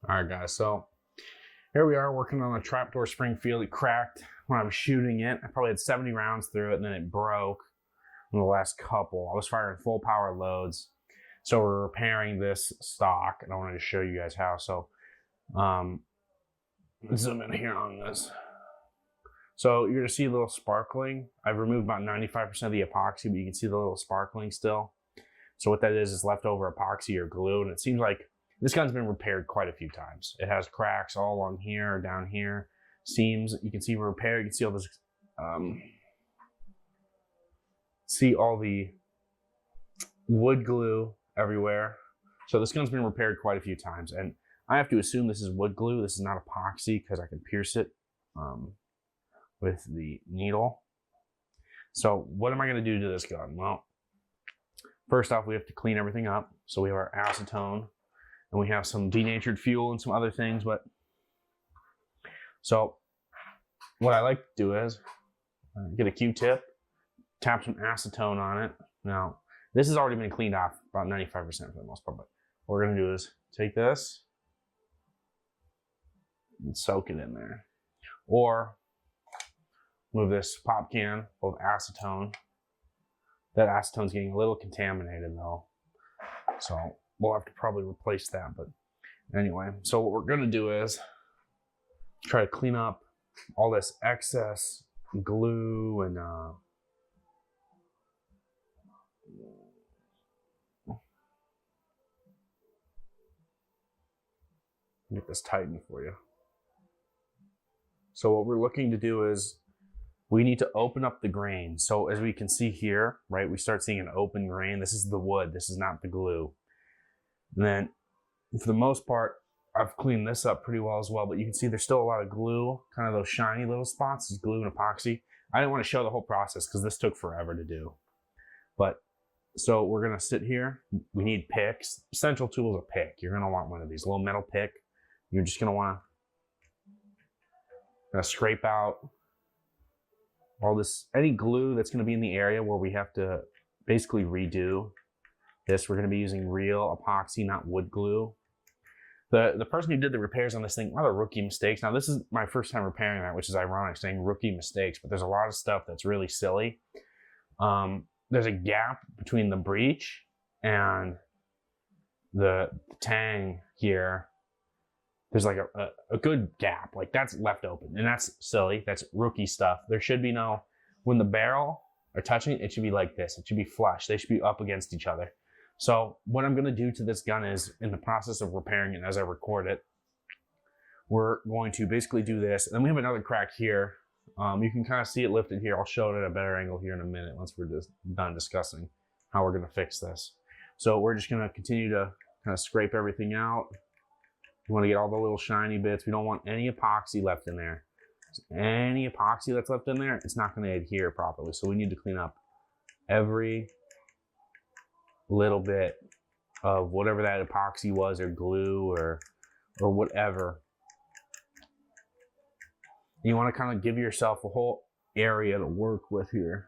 All right, guys, so here we are working on a trapdoor Springfield. It cracked when I was shooting it. I probably had 70 rounds through it, and then it broke in the last couple. I was firing full power loads. So we're repairing this stock, and I wanted to show you guys how. So zoom in here on this. So you're gonna see a little sparkling. I've removed about 95% of the epoxy, but you can see the little sparkling still. So what that is leftover epoxy or glue, and it seems like this gun's been repaired quite a few times. It has cracks all along here, down here, seams. You can see repair. You can see all this, see all the wood glue everywhere. So this gun's been repaired quite a few times, and I have to assume this is wood glue. This is not epoxy because I can pierce it with the needle. So what am I going to do to this gun? Well, first off, we have to clean everything up. So we have our acetone, and we have some denatured fuel and some other things. But so what I like to do is get a Q-tip, tap some acetone on it. Now, this has already been cleaned off about 95% for the most part, but what we're going to do is take this and soak it in there. Or move this pop can full of acetone. That acetone's getting a little contaminated though, so we'll have to probably replace that. But anyway, so what we're going to do is try to clean up all this excess glue and get this tightened for you. So what we're looking to do is we need to open up the grain. So as we can see here, right, we start seeing an open grain. This is the wood, this is not the glue. And then for the most part, I've cleaned this up pretty well as well, but you can see there's still a lot of glue, kind of those shiny little spots, is glue and epoxy. I didn't want to show the whole process because this took forever to do. But so we're gonna sit here. We need picks. Essential tool is a pick. You're gonna want one of these, a little metal pick. You're just gonna wanna scrape out all this, any glue that's going to be in the area where we have to basically redo this. We're going to be using real epoxy, not wood glue. The person who did the repairs on this thing, one of the rookie mistakes. Now this is my first time repairing that, which is ironic saying rookie mistakes, but there's a lot of stuff that's really silly. There's a gap between the breech and the tang here. There's like a good gap, like that's left open, and that's silly. That's rookie stuff. There should be no, when the barrel are touching it, it should be like this. It should be flush. They should be up against each other. So what I'm gonna do to this gun is, in the process of repairing it as I record it, we're going to basically do this. And then we have another crack here. You can kind of see it lifted here. I'll show it at a better angle here in a minute once we're just done discussing how we're gonna fix this. So we're just gonna continue to kind of scrape everything out. We want to get all the little shiny bits. We don't want any epoxy left in there. Any epoxy that's left in there, it's not going to adhere properly. So we need to clean up every little bit of whatever that epoxy was, or glue, or whatever. You want to kind of give yourself a whole area to work with here.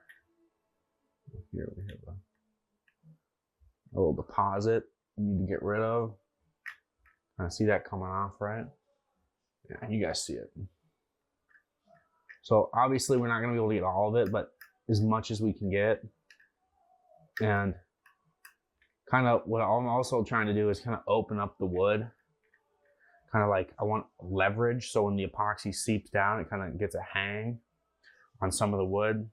Here we have a little deposit you need to get rid of. I see that coming off, right? Yeah, you guys see it. So obviously we're not gonna be able to get all of it, but as much as we can get. And kind of what I'm also trying to do is kind of open up the wood. Kind of like I want leverage, so when the epoxy seeps down, it kind of gets a hang on some of the wood.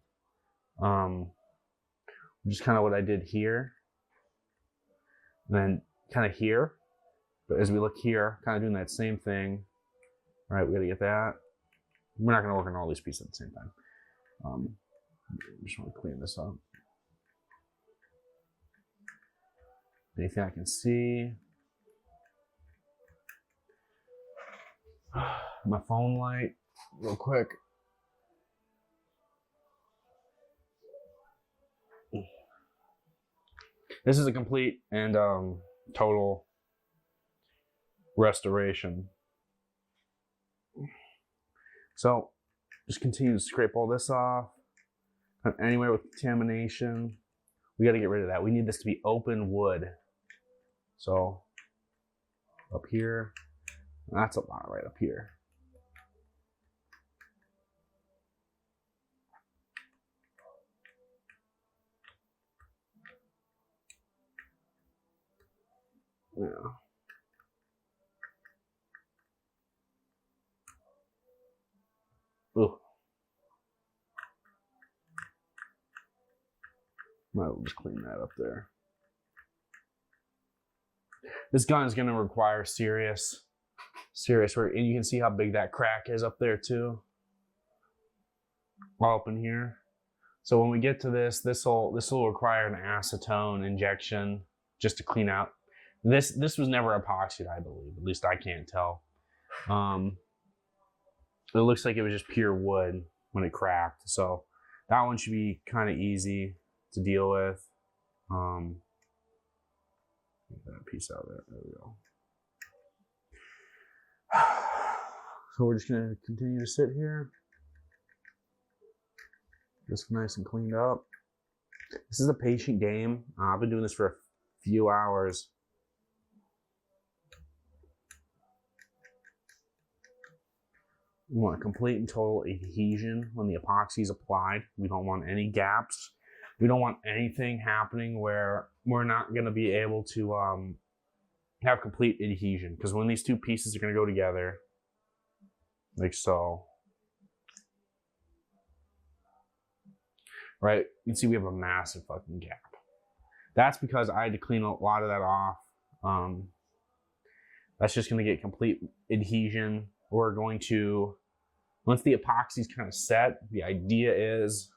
Just kind of what I did here. And then kind of here. But as we look here, kind of doing that same thing. All right, we gotta get that. We're not gonna work on all these pieces at the same time. Just want to clean this up. Anything I can see. My phone light, real quick. This is a complete and total restoration. So just continue to scrape all this off. Anywhere with contamination, we got to get rid of that. We need this to be open wood. So up here, That's a lot right up here. Yeah. Ugh. Might as well just clean that up there. This gun is going to require serious work, and you can see how big that crack is up there too. All up in here. So when we get to this will require an acetone injection just to clean out. This was never epoxied, I believe. At least I can't tell. It looks like it was just pure wood when it cracked. So that one should be kind of easy to deal with. Get that piece out of there. There we go. So we're just gonna continue to sit here. Just nice and cleaned up. This is a patient game. I've been doing this for a few hours. We want complete and total adhesion when the epoxy is applied. We don't want any gaps. We don't want anything happening where we're not going to be able to have complete adhesion. Because when these two pieces are going to go together, like so, right? You can see we have a massive fucking gap. That's because I had to clean a lot of that off. That's just going to get complete adhesion. We're going to, once the epoxy is kind of set, the idea is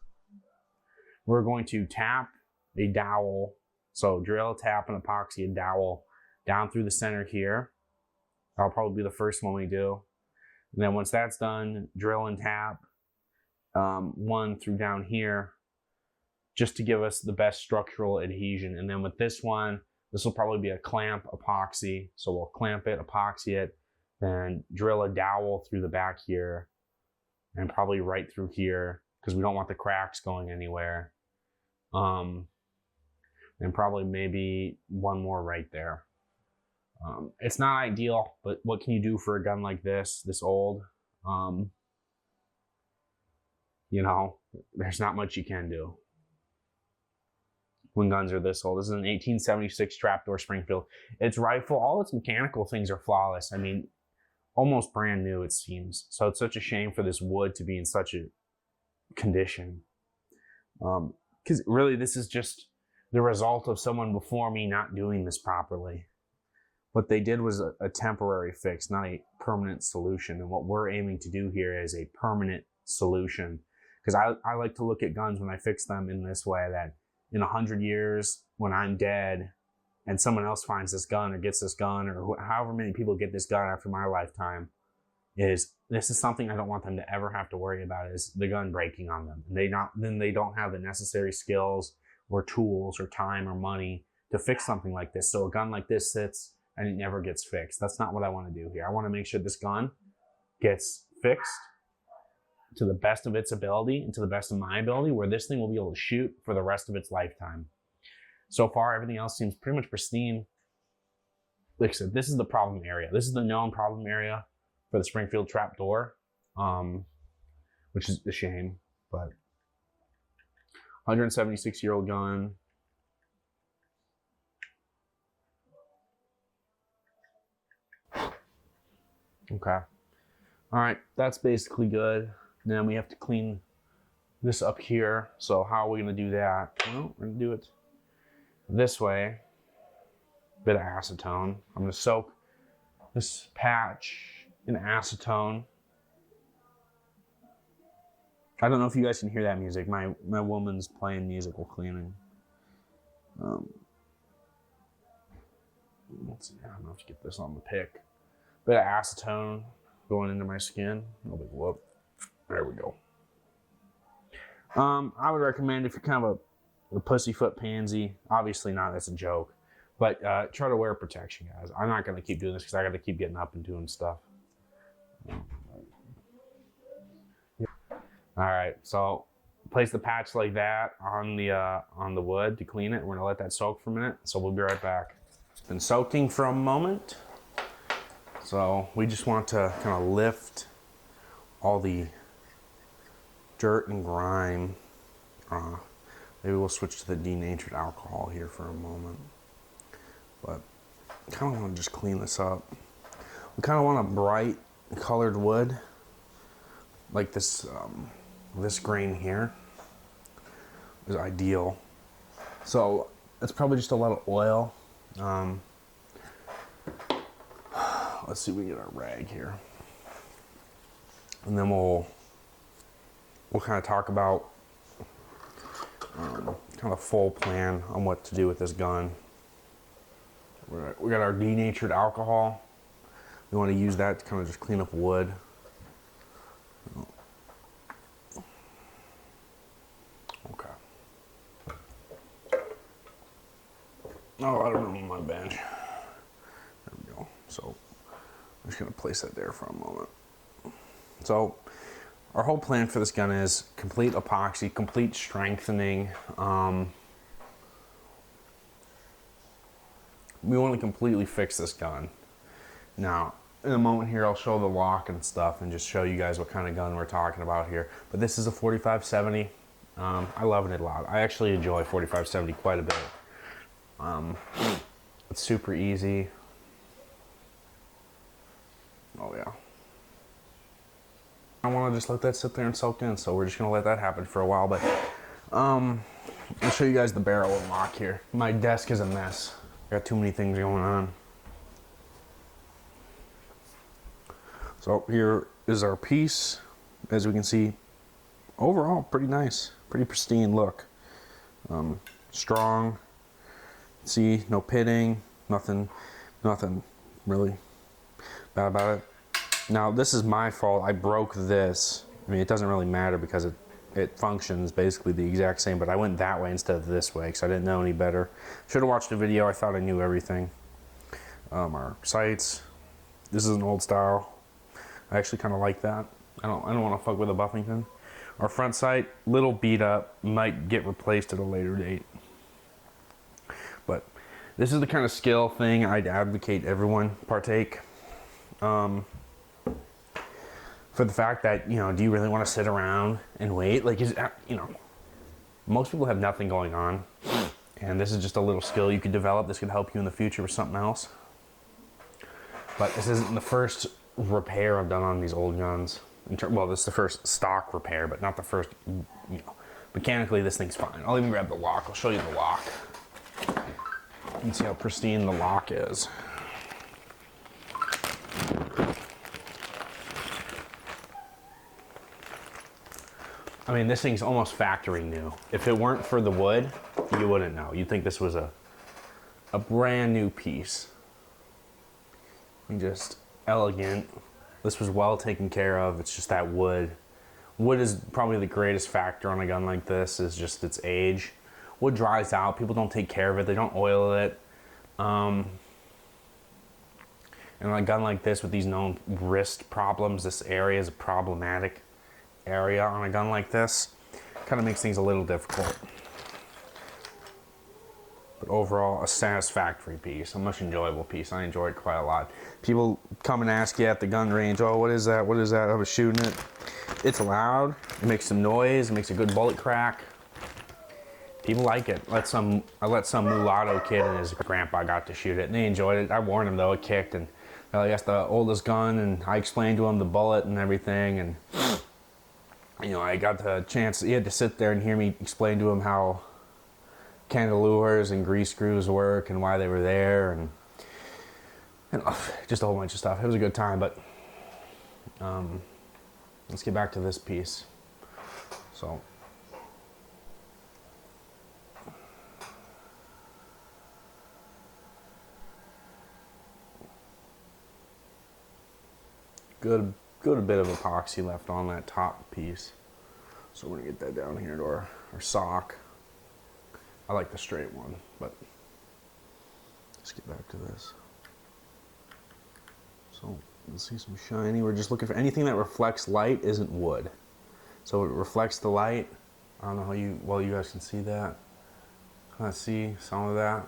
we're going to tap a dowel. So drill, tap, and epoxy a dowel down through the center here. That'll probably be the first one we do. And then once that's done, drill and tap one through down here just to give us the best structural adhesion. And then with this one, this will probably be a clamp epoxy. So we'll clamp it, epoxy it, then drill a dowel through the back here and probably right through here because we don't want the cracks going anywhere. And probably maybe one more right there. It's not ideal, but what can you do for a gun like this old? You know, there's not much you can do when guns are this old. This is an 1876 trapdoor Springfield. Its rifle, all its mechanical things are flawless. I mean, almost brand new, it seems. So it's such a shame for this wood to be in such a condition. Because really, this is just the result of someone before me not doing this properly. What they did was a temporary fix, not a permanent solution. And what we're aiming to do here is a permanent solution. Because I like to look at guns when I fix them in this way, that in 100 years, when I'm dead, and someone else finds this gun or gets this gun, or however many people get this gun after my lifetime, this is something I don't want them to ever have to worry about, is the gun breaking on them. Then they don't have the necessary skills or tools or time or money to fix something like this. So a gun like this sits and it never gets fixed. That's not what I want to do here. I want to make sure this gun gets fixed to the best of its ability and to the best of my ability, where this thing will be able to shoot for the rest of its lifetime. So far, everything else seems pretty much pristine. Like I said, this is the problem area. This is the known problem area for the Springfield trapdoor, which is a shame, but 176-year-old gun. Okay. All right, that's basically good. Then we have to clean this up here. So how are we gonna do that? Well, we're gonna do it this way. Bit of acetone. I'm gonna soak this patch in acetone. I don't know if you guys can hear that music. My woman's playing music while cleaning. Let's see, I don't know if you get this on the pick. Bit of acetone going into my skin. Oh, big whoop. There we go. I would recommend, if you're kind of a pussyfoot pansy, obviously not, that's a joke, but try to wear protection, guys. I'm not going to keep doing this because I got to keep getting up and doing stuff. All right, so place the patch like that on the wood to clean it. We're going to let that soak for a minute, so we'll be right back. It's been soaking for a moment. So we just want to kind of lift all the dirt and grime. Maybe we'll switch to the denatured alcohol here for a moment. But I kind of want to just clean this up. We kind of want a bright colored wood, like this. This grain here is ideal. So it's probably just a lot of oil. Let's see if we get our rag here, and then we'll kind of talk about kind of a full plan on what to do with this gun. We got our denatured alcohol. We want to use that to kind of just clean up wood. Okay. Oh, I don't remember my bench. There we go. So I'm just going to place that there for a moment. So our whole plan for this gun is complete epoxy, complete strengthening. We want to completely fix this gun. Now, in a moment here, I'll show the lock and stuff and just show you guys what kind of gun we're talking about here. But this is a 4570. I love it a lot. I actually enjoy 4570 quite a bit. It's super easy. Oh yeah. I want to just let that sit there and soak in, so we're just going to let that happen for a while. But I'll show you guys the barrel and lock here. My desk is a mess. I got too many things going on. So here is our piece. As we can see, overall pretty nice, pretty pristine look. Strong. See, no pitting, nothing really bad about it. Now this is my fault. I broke this. I mean, it doesn't really matter because it functions basically the exact same, but I went that way instead of this way because I didn't know any better. Should have watched the video. I thought I knew everything. Our sights. This is an old style. I actually kind of like that. I don't want to fuck with a Buffington. Our front sight, little beat up, might get replaced at a later date. But this is the kind of skill thing I'd advocate everyone partake. For the fact that, you know, do you really want to sit around and wait? Like, you know, most people have nothing going on, and this is just a little skill you could develop. This could help you in the future with something else. But this isn't the first repair I've done on these old guns. Well, this is the first stock repair, but not the first, you know, mechanically this thing's fine. I'll even grab the lock. I'll show you the lock. You can see how pristine the lock is. I mean, this thing's almost factory new. If it weren't for the wood, you wouldn't know. You'd think this was a brand new piece. I mean, just elegant. This was well taken care of. It's just that wood. Wood is probably the greatest factor on a gun like this, is just its age. Wood dries out. People don't take care of it. They don't oil it. And on a gun like this with these known wrist problems, this area is a problematic area on a gun like this. Kind of makes things a little difficult. But overall, a satisfactory piece, a much enjoyable piece. I enjoy it quite a lot. People come and ask you at the gun range, oh, what is that? What is that? I was shooting it. It's loud. It makes some noise. It makes a good bullet crack. People like it. I let some mulatto kid and his grandpa got to shoot it, and they enjoyed it. I warned them though, it kicked, and that's the oldest gun, and I explained to him the bullet and everything, and you know, I got the chance. He had to sit there and hear me explain to him how cantilevers and grease screws work and why they were there, and you know, just a whole bunch of stuff. It was a good time, but let's get back to this piece. So good bit of epoxy left on that top piece. So we're gonna get that down here to our sock. I like the straight one, but let's get back to this. So let's see some shiny. We're just looking for anything that reflects light isn't wood. So it reflects the light. I don't know how well you guys can see that. Kind of see some of that.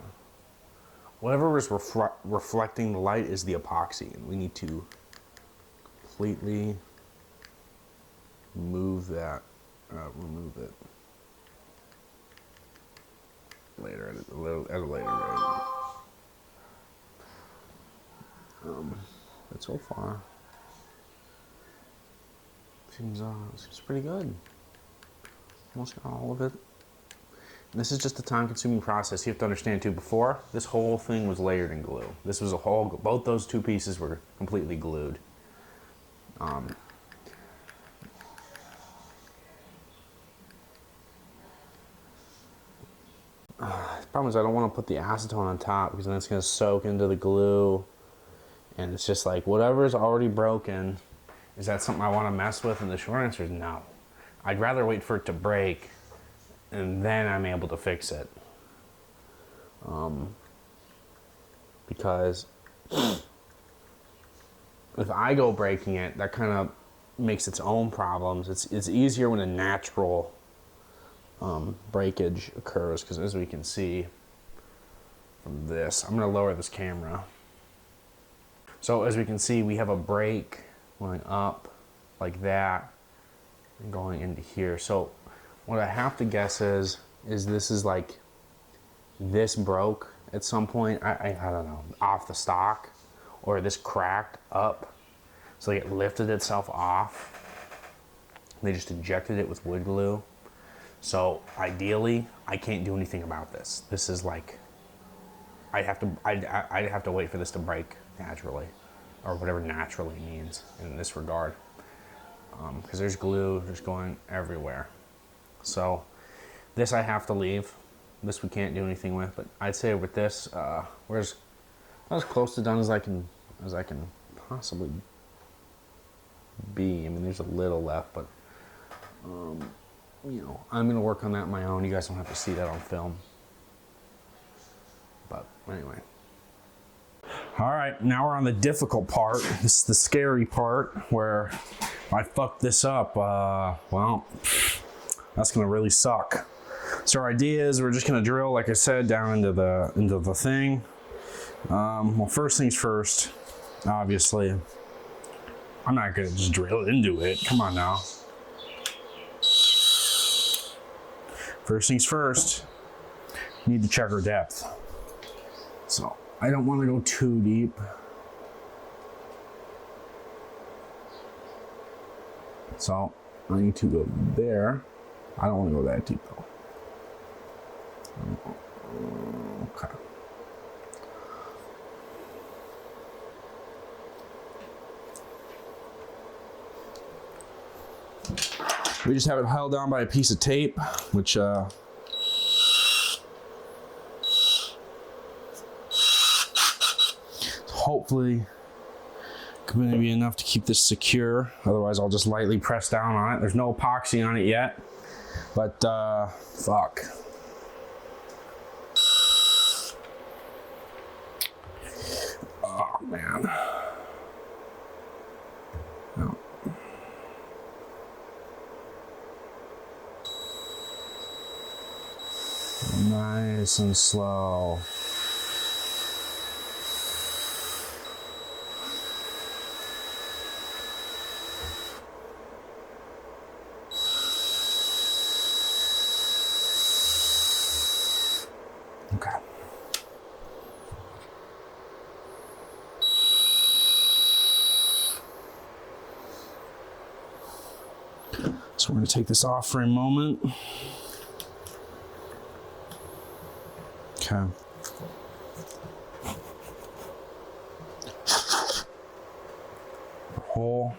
whatever is reflecting the light is the epoxy, and we need to completely remove that. Remove it later at a later date. But so far, seems pretty good. Almost got all of it. And this is just a time-consuming process. You have to understand too. Before, this whole thing was layered in glue. This was a whole. Both those two pieces were completely glued. The problem is I don't want to put the acetone on top because then it's going to soak into the glue. And it's just like, whatever is already broken, is that something I want to mess with? And the short answer is no. I'd rather wait for it to break and then I'm able to fix it. Because if I go breaking it, that kind of makes its own problems. It's easier when a natural breakage occurs, because as we can see from this, I'm going to lower this camera. So as we can see, we have a break going up like that and going into here. So what I have to guess is this is like, this broke at some point, I don't know, off the stock, or this cracked up, so like it lifted itself off. They just injected it with wood glue. So ideally, I can't do anything about this. This is like, I'd have to wait for this to break naturally, or whatever naturally means in this regard, because there's glue just going everywhere. So this I have to leave. This we can't do anything with. But I'd say with this, we're as close to done as I can possibly be. I mean, there's a little left, but you know, I'm gonna work on that on my own. You guys don't have to see that on film. But anyway. All right, now we're on the difficult part. This is the scary part where if I fuck this up, well, that's gonna really suck. So our idea is we're just gonna drill, like I said, down into the thing. Well, first things first, obviously, I'm not gonna just drill into it. Come on now. First things first, need to check our depth. So I don't want to go too deep. So I need to go there. I don't want to go that deep though. Okay. We just have it held down by a piece of tape, which hopefully going to be enough to keep this secure. Otherwise, I'll just lightly press down on it. There's no epoxy on it yet, but fuck. Oh man. No. Nice and slow. Okay. So we're going to take this off for a moment. Okay. Hole.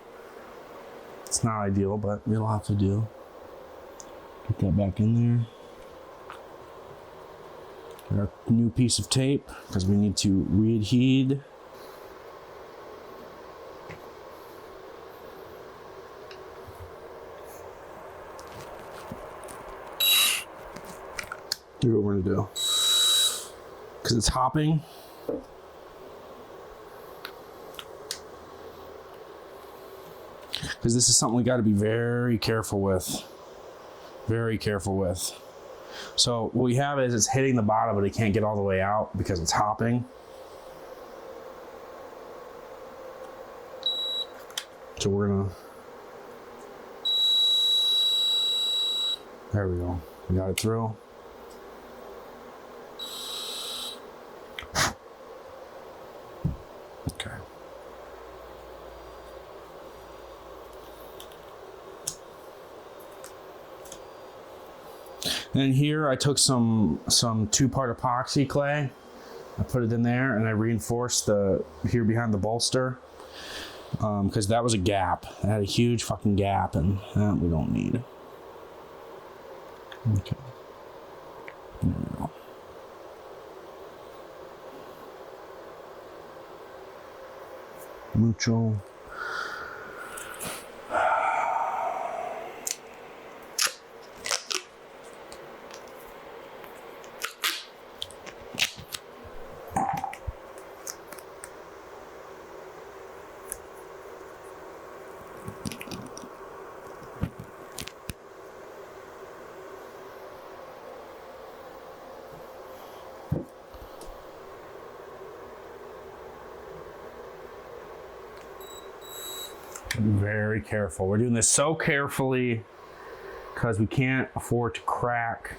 It's not ideal, but we'll have to do. Get that back in there. Get our new piece of tape, because we need to readheat. Here's what we're gonna do. Because it's hopping. Because this is something we got to be very careful with. Very careful with. So what we have is it's hitting the bottom, but it can't get all the way out because it's hopping. So we're gonna, there we go. We got it through. Okay. And here I took some 2-part epoxy clay. I put it in there and I reinforced the here behind the bolster because that was a gap. It had a huge fucking gap, and that we don't need. Okay. There we go. Mucho. Be very careful. We're doing this so carefully because we can't afford to crack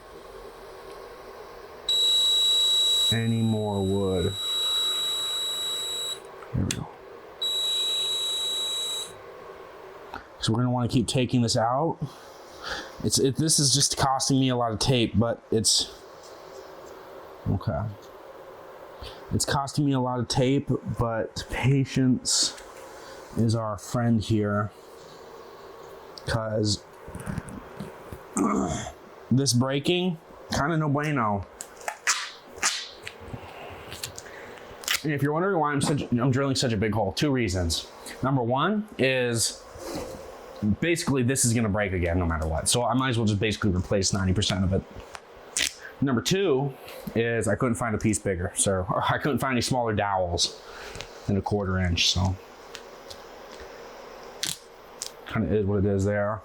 any more wood. There we go. So we're gonna want to keep taking this out. This is just costing me a lot of tape, but it's okay. It's costing me a lot of tape, but patience is our friend here, because this breaking, kind of no bueno. And if you're wondering why I'm drilling such a big hole, 2 reasons. Number 1 is basically this is going to break again no matter what, so I might as well just basically replace 90% of it. Number 2 is I couldn't find a piece bigger, so or I couldn't find any smaller dowels than 1/4 inch, so kind of is what it is there.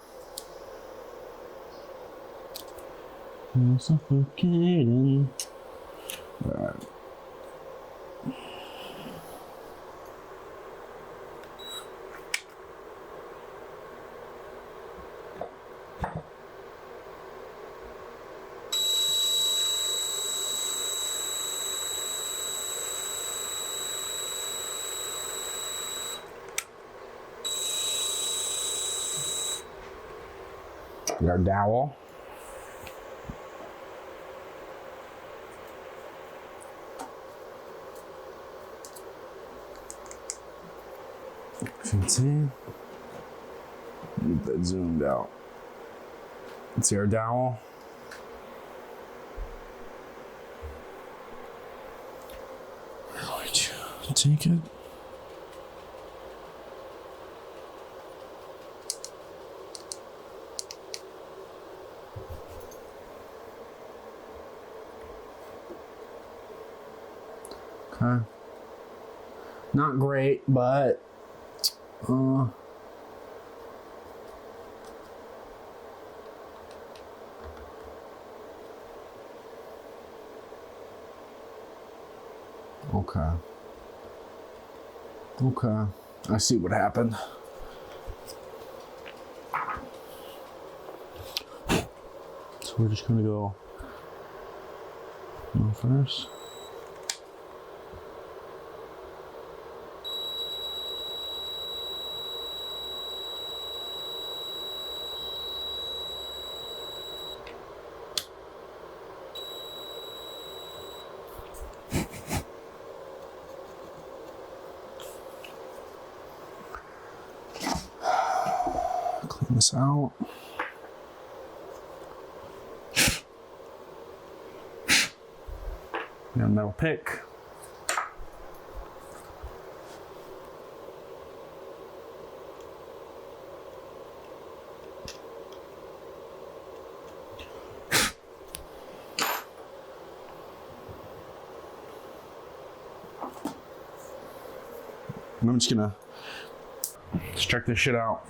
I'm suffocating. All right. Get our dowel. Fancy. Get that zoomed out. Let's see our dowel. We're going to take it. Okay. Not great, but okay. Okay. I see what happened. So we're just gonna go first. Clean this out. We got a metal pick. And I'm just gonna check this shit out.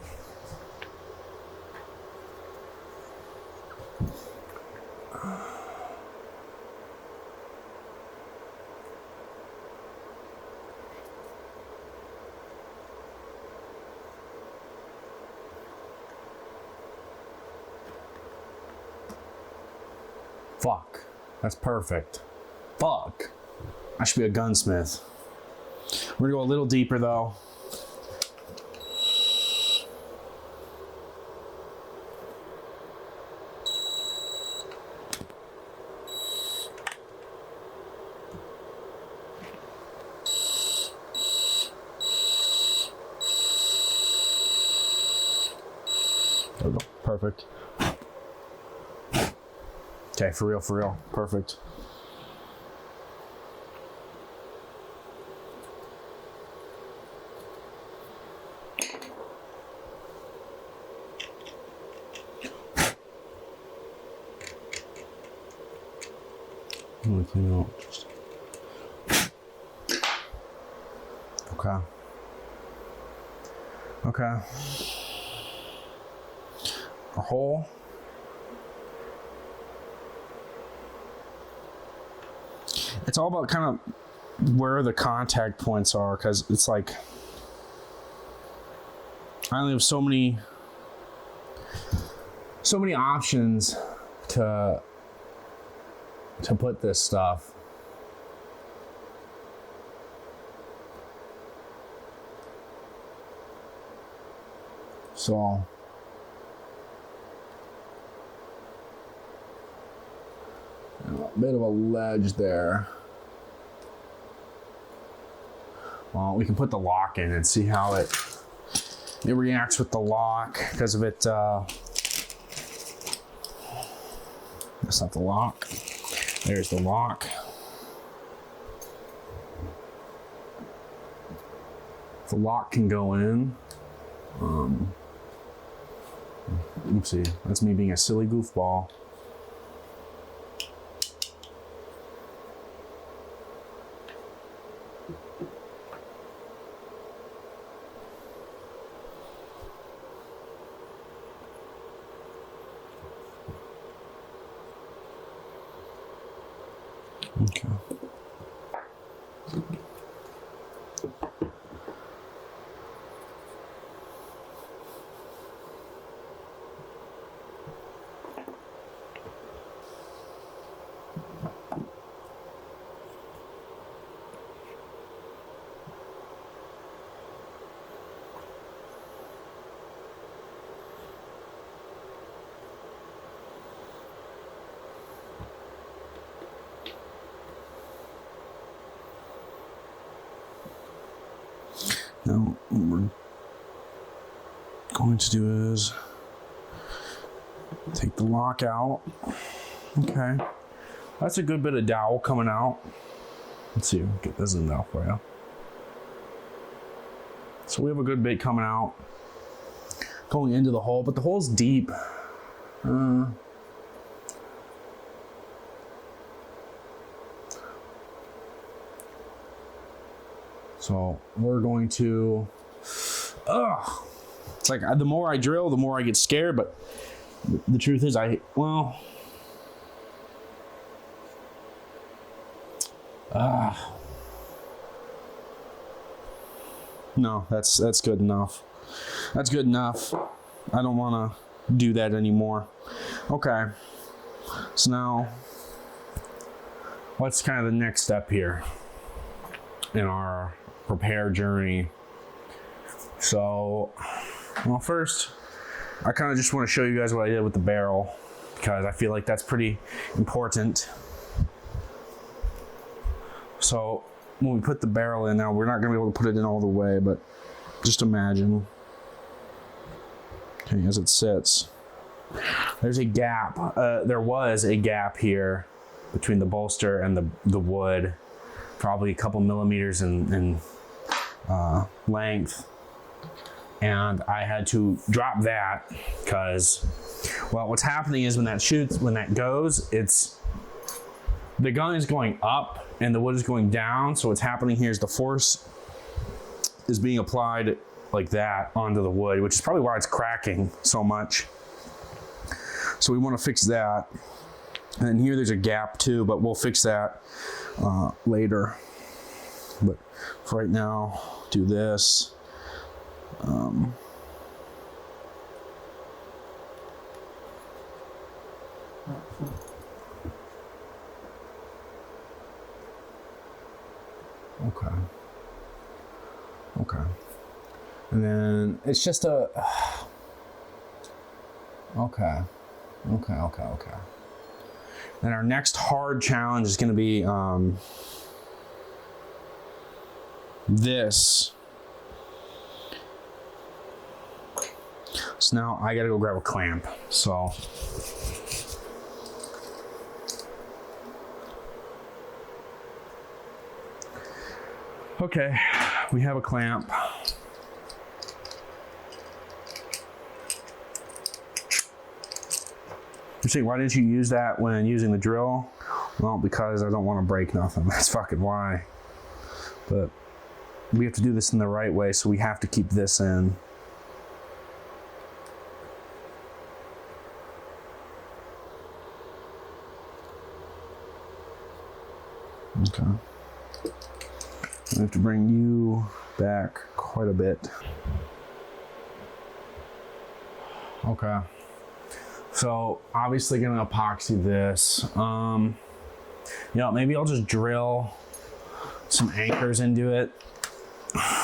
Fuck. That's perfect. Fuck. I should be a gunsmith. We're gonna go a little deeper though. There we go. Perfect. Okay, for real, for real. Perfect. I'm gonna clean out just. Okay. Okay. A hole. It's all about kind of where the contact points are, because it's like I only have so many options to put this stuff. So a bit of a ledge there. Well, we can put the lock in and see how it reacts with the lock, because of it. That's not the lock. There's the lock. The lock can go in. Oopsie, that's me being a silly goofball. Okay. Now, what we're going to do is take the lock out. Okay. That's a good bit of dowel coming out. Let's see, get this in now for you. So we have a good bit coming out, going into the hole, but the hole's deep. So we're going to, it's like the more I drill, the more I get scared, but the truth is no, that's good enough. That's good enough. I don't want to do that anymore. Okay. So now, what's kind of the next step here in our repair journey? So, well, first, I kind of just want to show you guys what I did with the barrel, because I feel like that's pretty important. So, when we put the barrel in now, we're not going to be able to put it in all the way, but just imagine, okay, as it sits, there's a gap. There was a gap here between the bolster and the wood, probably a couple millimeters in length, and I had to drop that because, well, what's happening is when that goes, the gun is going up and the wood is going down. So what's happening here is the force is being applied like that onto the wood, which is probably why it's cracking so much. So we want to fix that. And then here there's a gap too, but we'll fix that later. But for right now, do this. Okay. Okay. And then it's just a, okay. Then our next hard challenge is going to be this. So now I got to go grab a clamp. So okay, we have a clamp. You see, why didn't you use that when using the drill? Well, because I don't want to break nothing. That's fucking why. But we have to do this in the right way, so we have to keep this in. Okay. I have to bring you back quite a bit. Okay. So obviously gonna epoxy this. You know, maybe I'll just drill some anchors into it,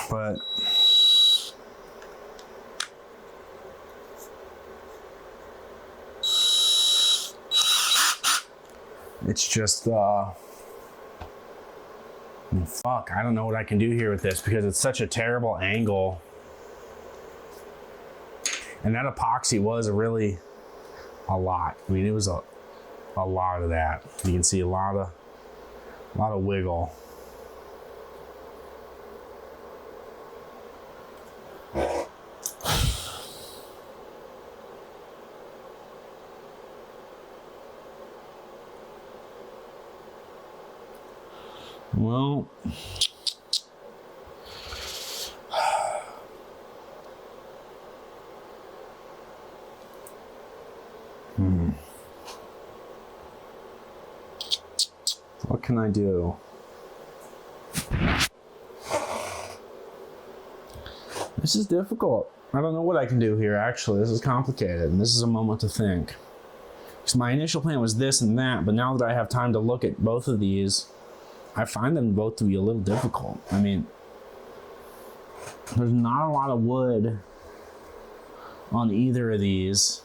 but it's just fuck, I don't know what I can do here with this because it's such a terrible angle. And that epoxy was really a lot. I mean, it was a lot of that. You can see a lot of wiggle. Well, what can I do? This is difficult. I don't know what I can do here, actually. This is complicated, and this is a moment to think. Because my initial plan was this and that, but now that I have time to look at both of these, I find them both to be a little difficult. I mean, there's not a lot of wood on either of these.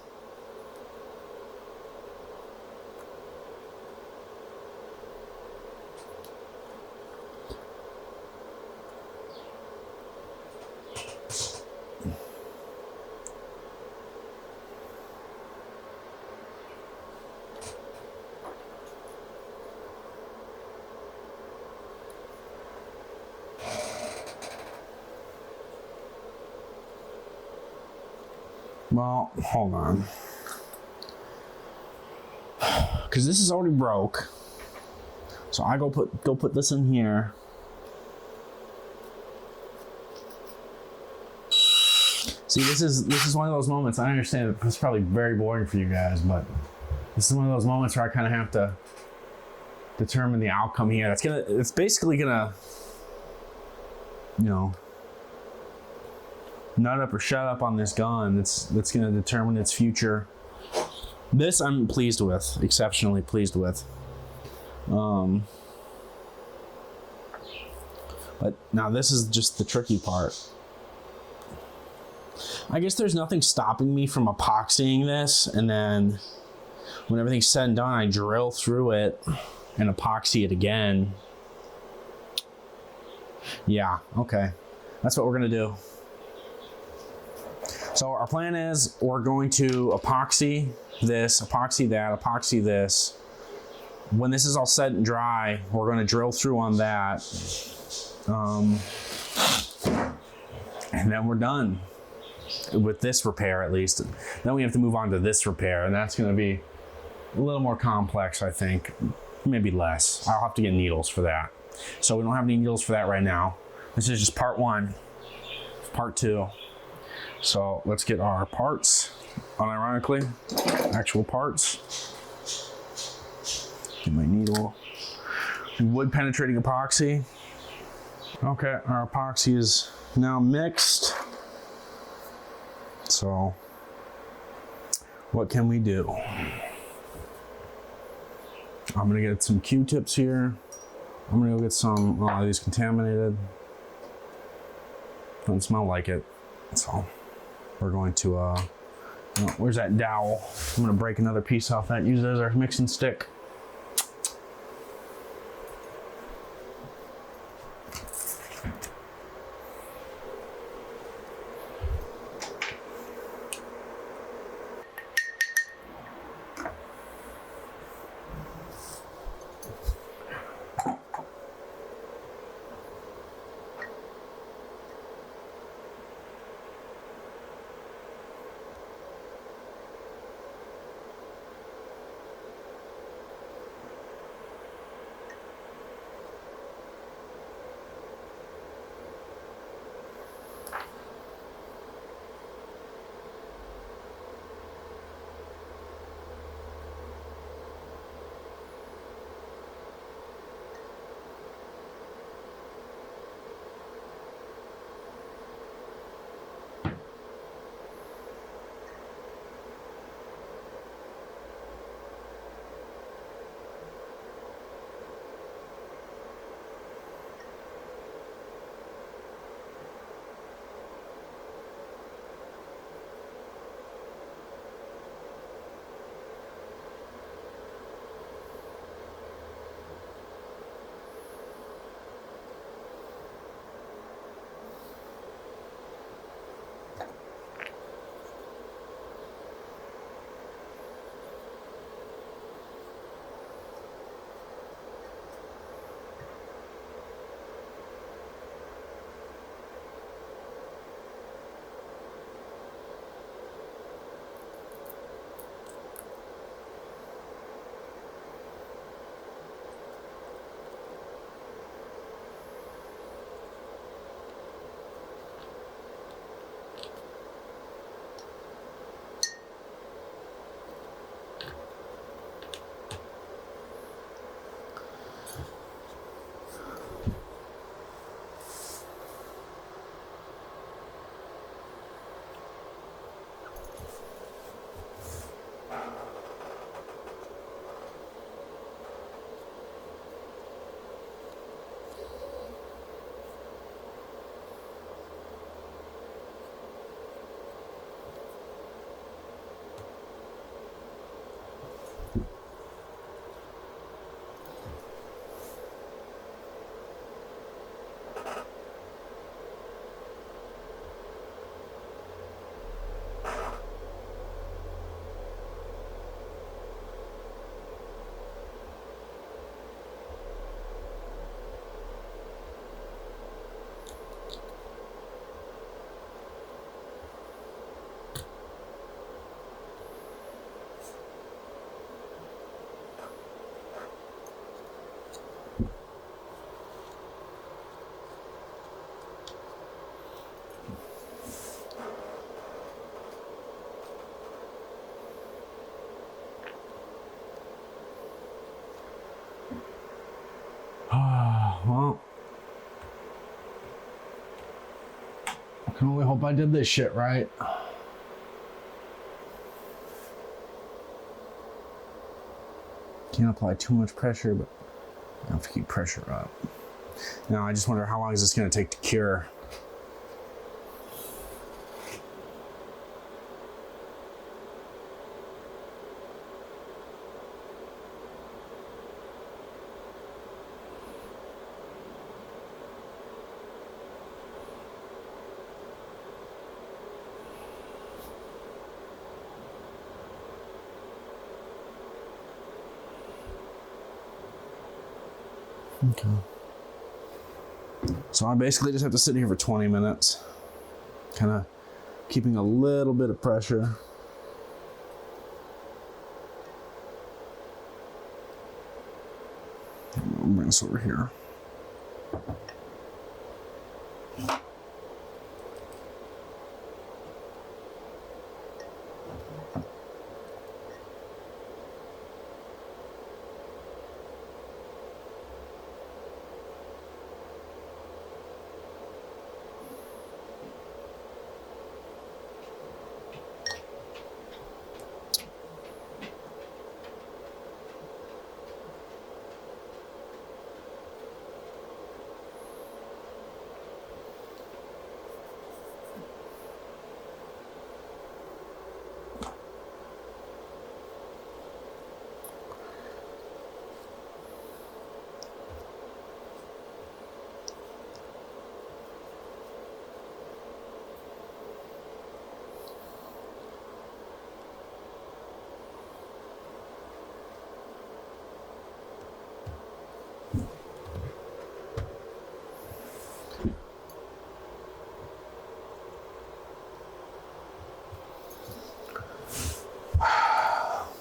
Well, hold on. Because this is already broke. So I go put this in here. See, this is one of those moments. I understand it's probably very boring for you guys, but this is one of those moments where I kind of have to determine the outcome here. It's basically gonna, you know, nut up or shut up on this gun. That's going to determine its future. This I'm pleased with, exceptionally pleased with. But now this is just the tricky part. I guess there's nothing stopping me from epoxying this, and then when everything's said and done, I drill through it and epoxy it again. Yeah, okay. That's what we're going to do. So our plan is we're going to epoxy this, epoxy that, epoxy this. When this is all set and dry, we're going to drill through on that. And then we're done with this repair, at least. Then we have to move on to this repair, and that's going to be a little more complex, I think. Maybe less. I'll have to get needles for that. So we don't have any needles for that right now. This is just part one. Part two. So let's get our parts, unironically, actual parts. Get my needle. Wood penetrating epoxy. Okay, our epoxy is now mixed. So what can we do? I'm gonna get some Q-tips here. I'm gonna go get some of these contaminated. Doesn't smell like it. So we're going to where's that dowel? I'm gonna break another piece off that, use it as our mixing stick. Well, I can only hope I did this shit right. Can't apply too much pressure, but I have to keep pressure up. Now, I just wonder how long is this going to take to cure? Okay. So I basically just have to sit here for 20 minutes, kind of keeping a little bit of pressure. I'll bring this over here.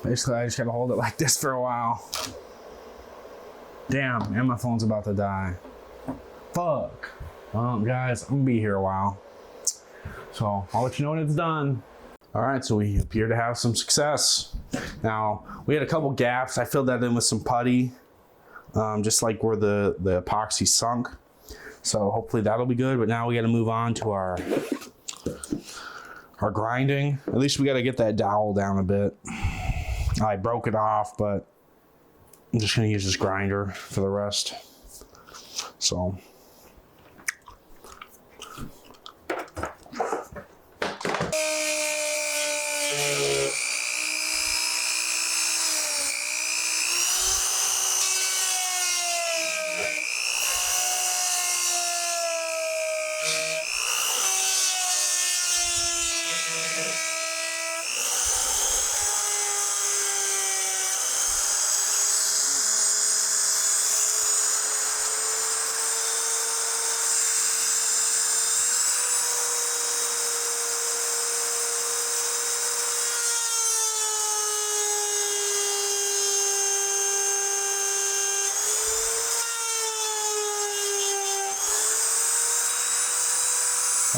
Basically, I just gotta hold it like this for a while. Damn, and my phone's about to die. Fuck. Well, guys, I'm gonna be here a while. So I'll let you know when it's done. All right, so we appear to have some success. Now, we had a couple gaps. I filled that in with some putty, just like where the epoxy sunk. So hopefully that'll be good. But now we gotta move on to our grinding. At least we gotta get that dowel down a bit. I broke it off, but I'm just gonna use this grinder for the rest. So.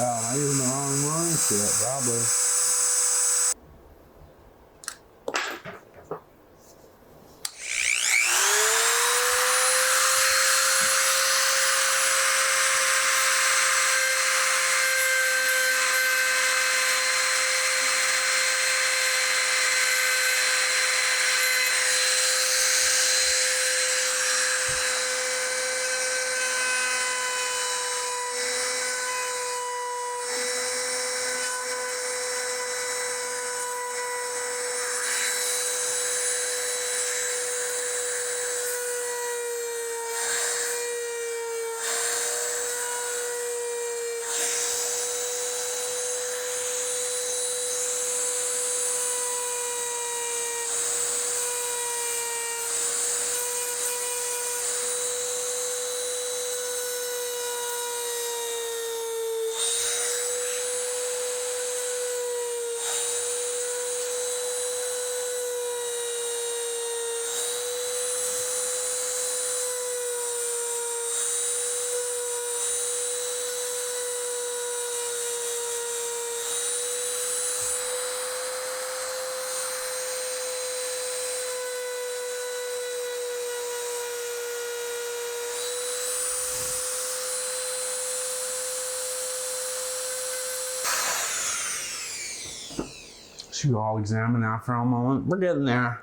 Am I using the wrong one? Yeah, probably. Should all examine that for a moment. We're getting there.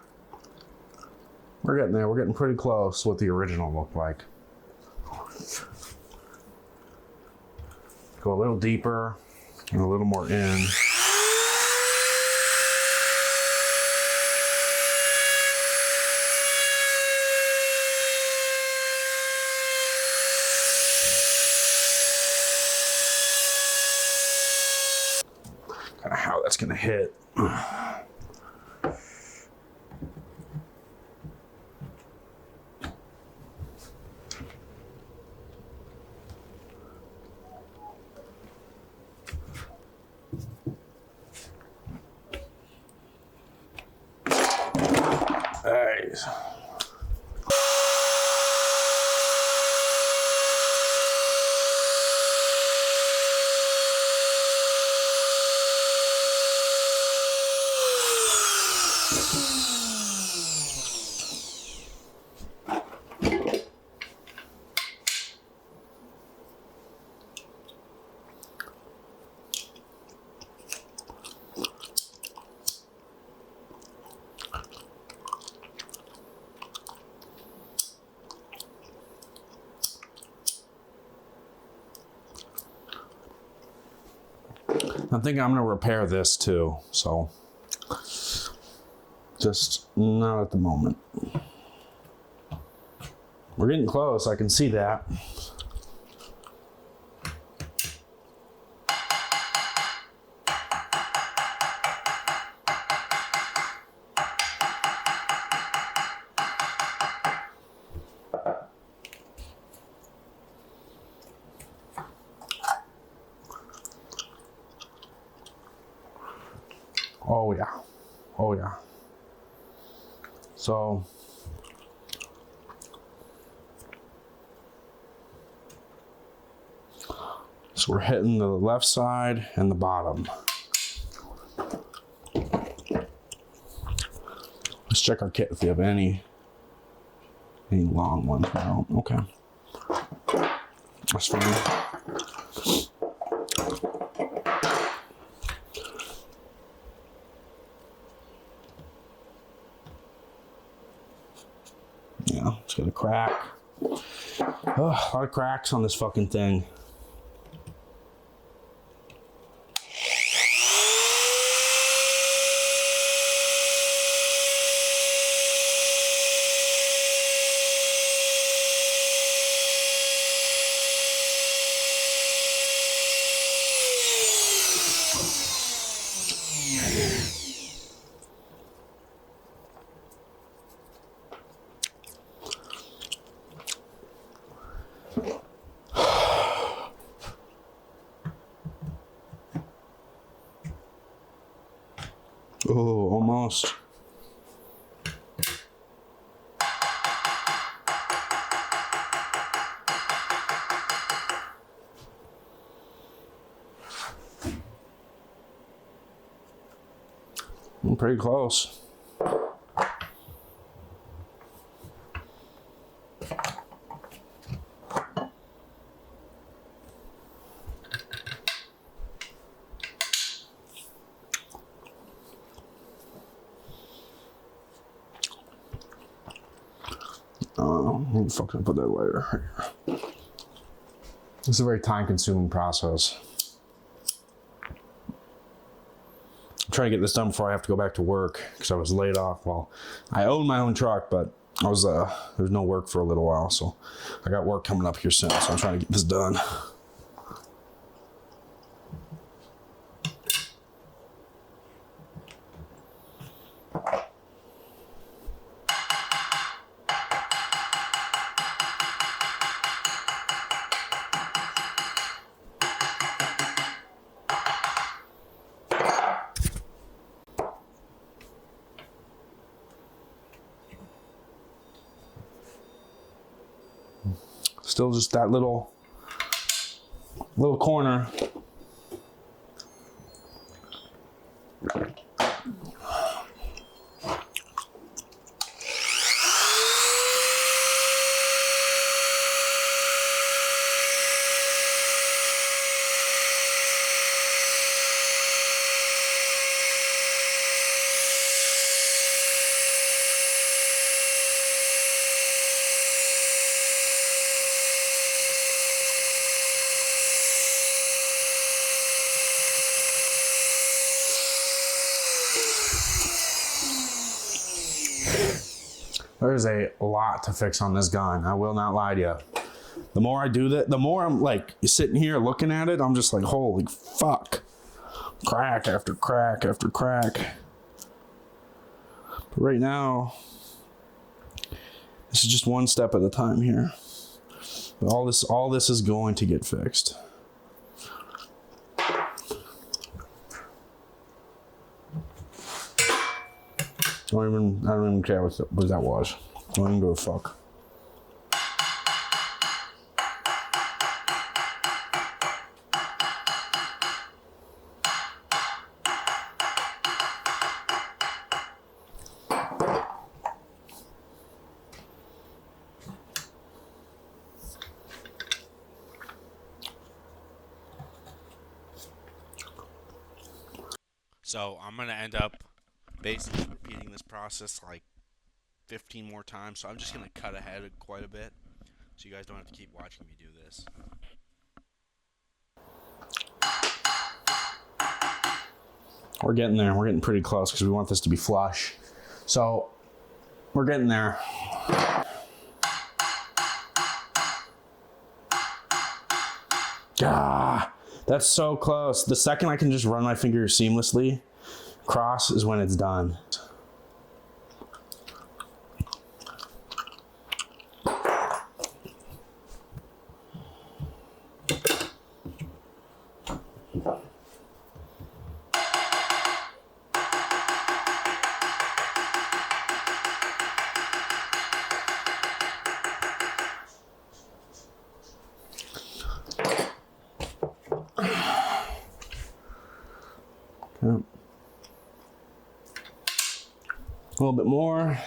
We're getting there. We're getting pretty close to what the original looked like. Go a little deeper and a little more in. Kind of how that's going to hit. Nice. I'm thinking I'm going to repair this too, so just not at the moment. We're getting close, I can see that. Oh yeah. Oh yeah. So we're hitting the left side and the bottom. Let's check our kit if we have any long ones. No, okay. That's fine. Yeah, it's got a crack. Oh, a lot of cracks on this fucking thing. Oh, almost. I'm pretty close. Who the fuck did I put that later? This is a very time-consuming process. I'm trying to get this done before I have to go back to work because I was laid off. Well, I own my own truck, but I was there's no work for a little while, so I got work coming up here soon. So I'm trying to get this done. Still just that little corner. There's a lot to fix on this gun. I will not lie to you. The more I do that, the more I'm like sitting here looking at it, I'm just like, holy fuck. Crack after crack after crack. But right now, this is just one step at a time here. But all this is going to get fixed. I don't even care what that was. I don't even give a fuck. So I'm gonna end up basically repeating this process like 15 more times, so I'm just gonna cut ahead quite a bit so you guys don't have to keep watching me do this. We're getting there. We're getting pretty close because we want this to be flush. So we're getting there. Ah, that's so close. The second I can just run my finger seamlessly across is when it's done. little bit more.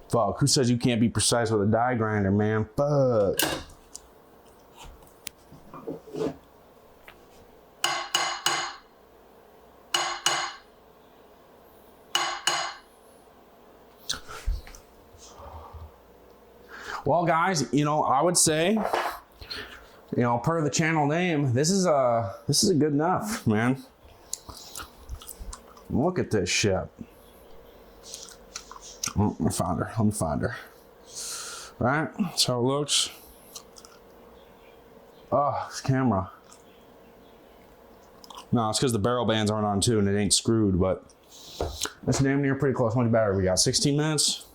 Fuck, who says you can't be precise with a die grinder, man? Fuck. Well, guys, you know, I would say, you know, per the channel name, this is a good enough, man. Look at this shit. Oh, I found her. Let me find her. Right? That's how it looks. Oh, this camera. No, it's because the barrel bands aren't on too and it ain't screwed, but that's damn near pretty close. How much battery we got? 16 minutes?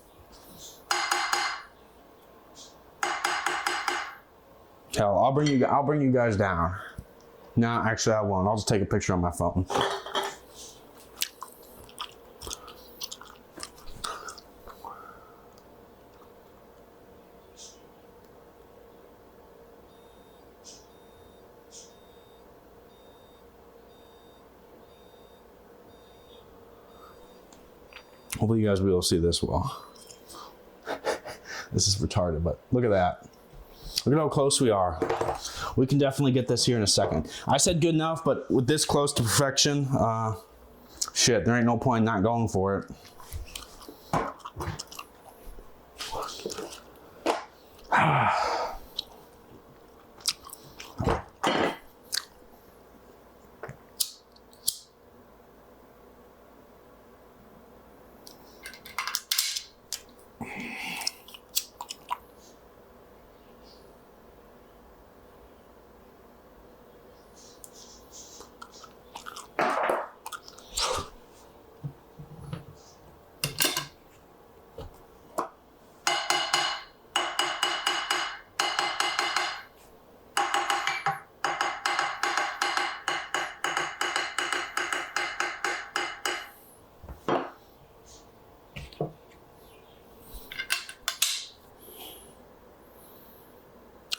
Hell, I'll bring you guys down. No, actually I won't. I'll just take a picture on my phone. Hopefully you guys will be able to see this well. This is retarded, but look at that. Look at how close we are. We can definitely get this here in a second. I said good enough, but with this close to perfection, shit, there ain't no point in not going for it.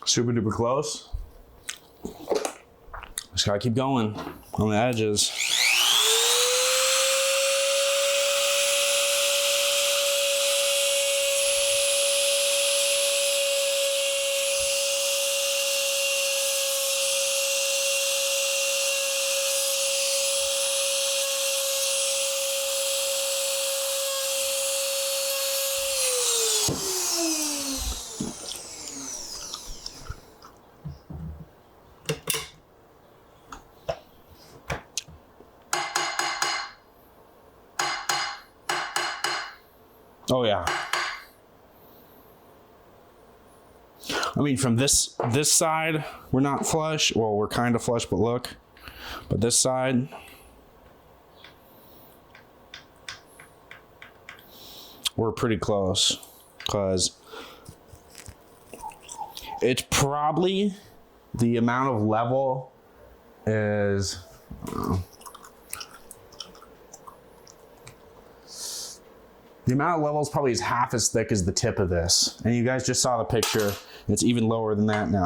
Super duper close. Just gotta keep going on the edges. Oh yeah. I mean, from this side, we're not flush. Well, we're kind of flush, but look. But this side, we're pretty close, because it's probably the amount of level is. The amount of levels probably is half as thick as the tip of this. And you guys just saw the picture. It's even lower than that now.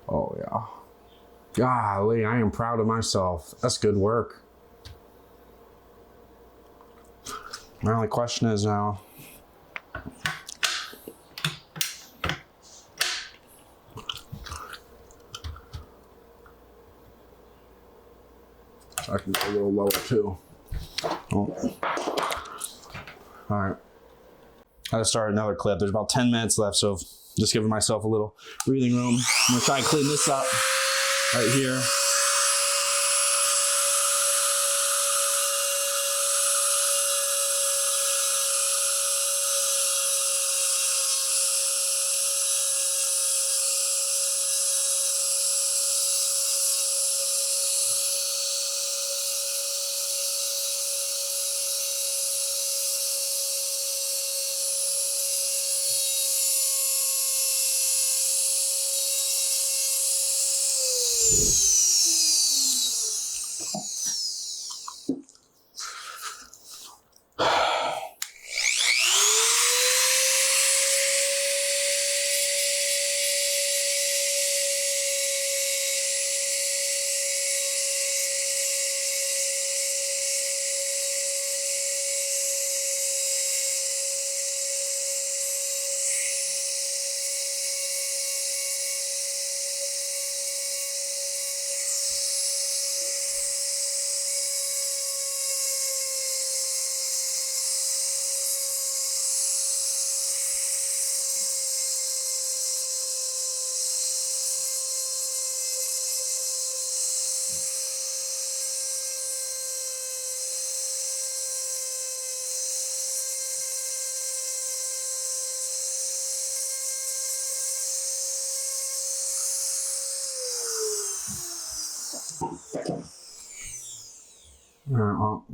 Oh yeah. Golly, I am proud of myself. That's good work. My only question is now, I can go a little lower too. Oh. All right. I gotta start another clip. There's about 10 minutes left, so just giving myself a little breathing room. I'm gonna try and clean this up right here.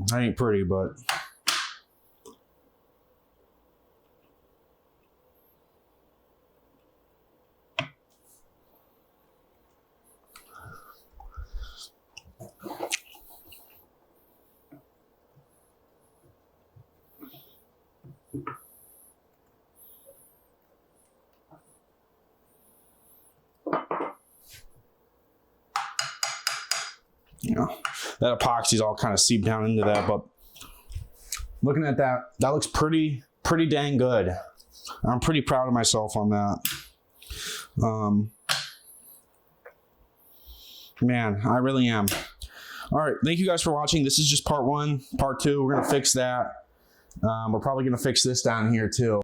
That ain't pretty, but you know, that epoxy's all kind of seeped down into that, but looking at that, that looks pretty dang good. I'm pretty proud of myself on that. Man, I really am. All right, thank you guys for watching. This is just part 1. Part 2, we're gonna fix that. We're probably gonna fix this down here too.